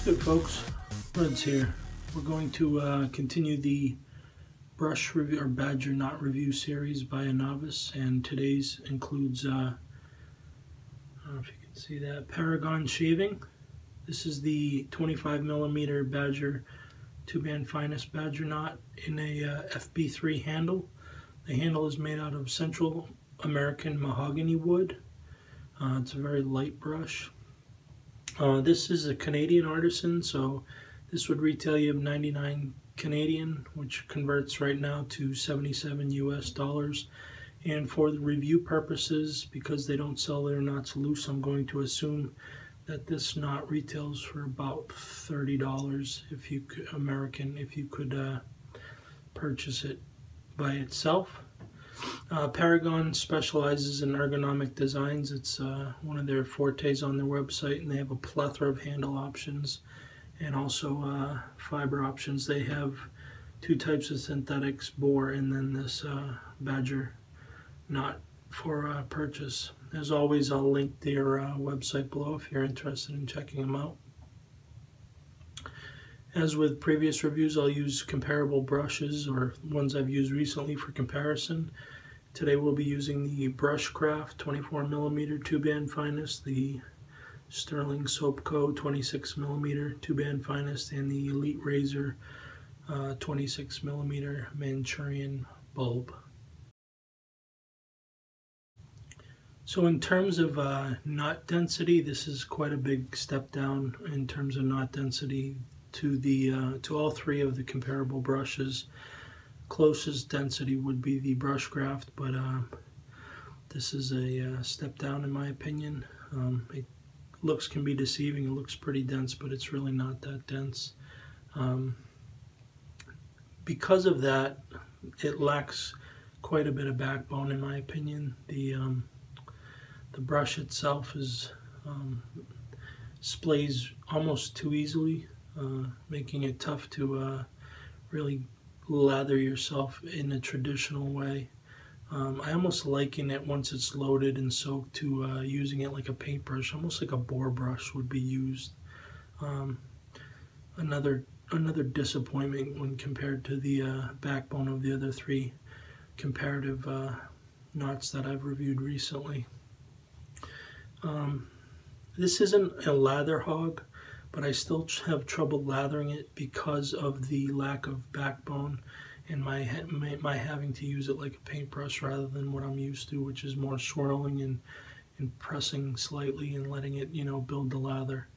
Good folks, Reds here. We're going to continue the brush review or badger knot review series by a novice, and today's includes, I don't know if you can see that, Paragon Shaving. This is the 25mm badger 2-band finest badger knot in a FB3 handle. The handle is made out of Central American mahogany wood. It's a very light brush. This is a Canadian artisan, so this would retail you 99 Canadian, which converts right now to 77 US dollars. And for the review purposes, because they don't sell their knots loose, I'm going to assume that this knot retails for about $30 if you could, American, if you could purchase it by itself. Paragon specializes in ergonomic designs. It's one of their fortes on their website, and they have a plethora of handle options and also fiber options. They have two types of synthetics, boar, and then this badger knot for purchase. As always, I'll link their website below if you're interested in checking them out. As with previous reviews, I'll use comparable brushes or ones I've used recently for comparison. Today we'll be using the Bushcraft 24mm 2-band finest, the Stirling Soap Co 26mm 2-band finest, and the Elite Razor 26mm Manchurian bulb. So in terms of knot density, this is quite a big step down in terms of knot density to all three of the comparable brushes. Closest density would be the Bushcraft, but this is a step down in my opinion. Looks can be deceiving. It looks pretty dense, but it's really not that dense. Because of that, it lacks quite a bit of backbone in my opinion. The brush itself is splays almost too easily, making it tough to really lather yourself in a traditional way. I almost liken it, once it's loaded and soaked, to using it like a paintbrush, almost like a boar brush would be used. Another disappointment when compared to the backbone of the other three comparative knots that I've reviewed recently. This isn't a lather hog, but I still have trouble lathering it because of the lack of backbone and my having to use it like a paintbrush rather than what I'm used to, which is more swirling and pressing slightly and letting it, build the lather.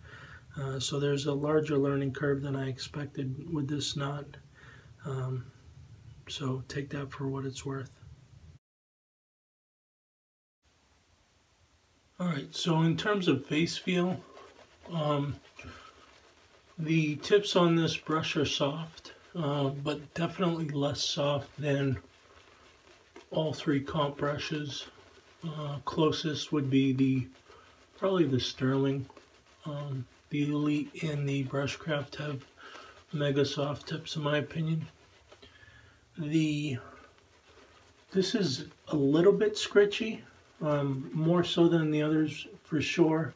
So there's a larger learning curve than I expected with this knot. So take that for what it's worth. Alright, so in terms of face feel, the tips on this brush are soft, but definitely less soft than all three comp brushes. Closest would be probably the Stirling. The Elite and the Bushcraft have mega soft tips in my opinion. This is a little bit scritchy, more so than the others for sure.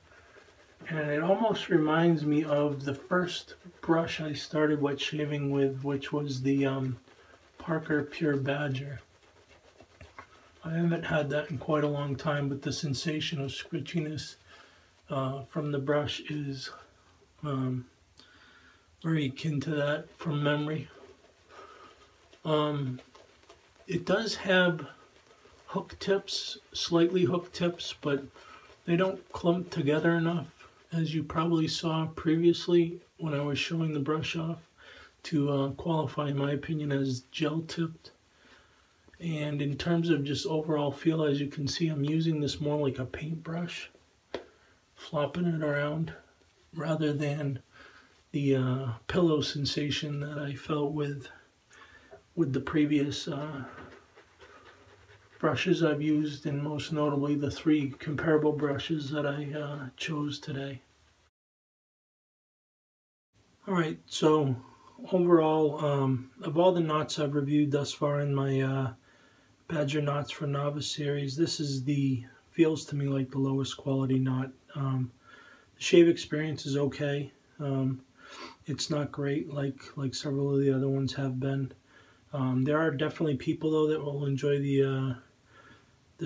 And it almost reminds me of the first brush I started wet shaving with, which was the Parker Pure Badger. I haven't had that in quite a long time, but the sensation of scritchiness from the brush is very akin to that from memory. It does have hook tips, slightly hook tips, but they don't clump together enough, as you probably saw previously when I was showing the brush off, to qualify in my opinion as gel tipped. And in terms of just overall feel, as you can see, I'm using this more like a paintbrush, flopping it around, rather than the pillow sensation that I felt with the previous brushes I've used, and most notably the three comparable brushes that I chose today. Alright, so overall, of all the knots I've reviewed thus far in my Badger Knots for Novice series, this is feels to me like the lowest quality knot. The shave experience is okay. it's not great like several of the other ones have been. There are definitely people though that will enjoy the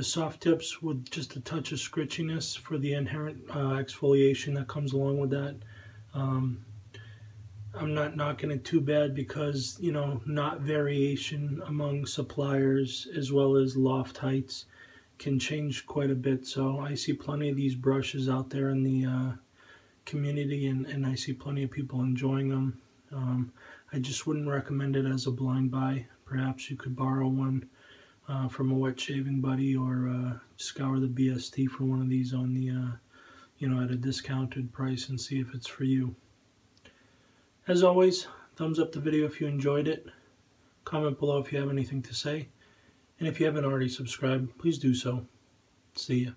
soft tips with just a touch of scritchiness for the inherent exfoliation that comes along with that. I'm not knocking it too bad because, you know, knot variation among suppliers as well as loft heights can change quite a bit. So I see plenty of these brushes out there in the community, and I see plenty of people enjoying them. I just wouldn't recommend it as a blind buy. Perhaps you could borrow one from a wet shaving buddy, or scour the BST for one of these on the, you know, at a discounted price and see if it's for you. As always, thumbs up the video if you enjoyed it. Comment below if you have anything to say. And if you haven't already subscribed, please do so. See ya.